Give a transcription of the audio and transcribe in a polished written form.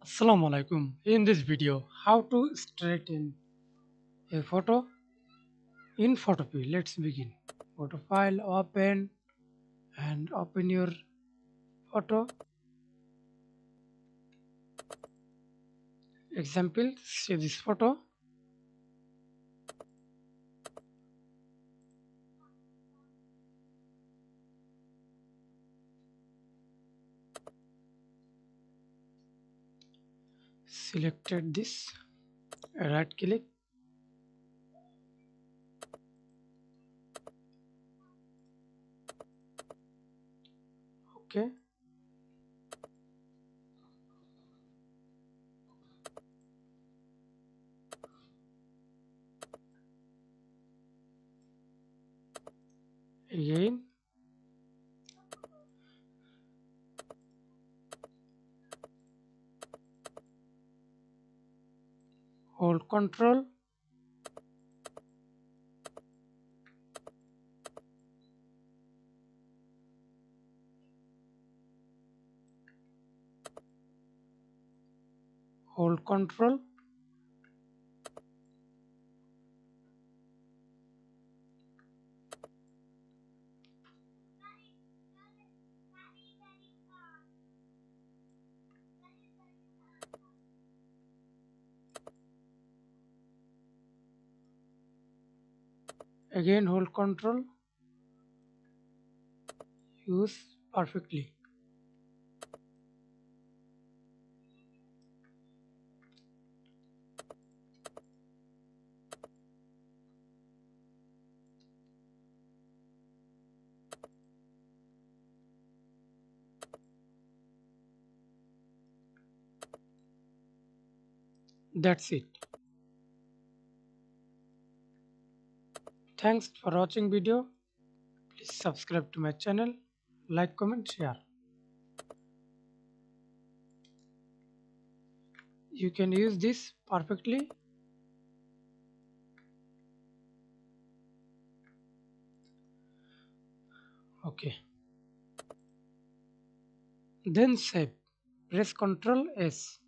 Assalamu alaikum. In this video, how to straighten a photo in Photopea. Let's begin. Photo file, open and open your photo. Example, see this photo. Selected this, right click, okay. Again, hold control, hold control, again hold control, use perfectly. That's it. Thanks for watching video. Please subscribe to my channel, like, comment, share. You can use this perfectly. Okay. Then save. Press Ctrl S.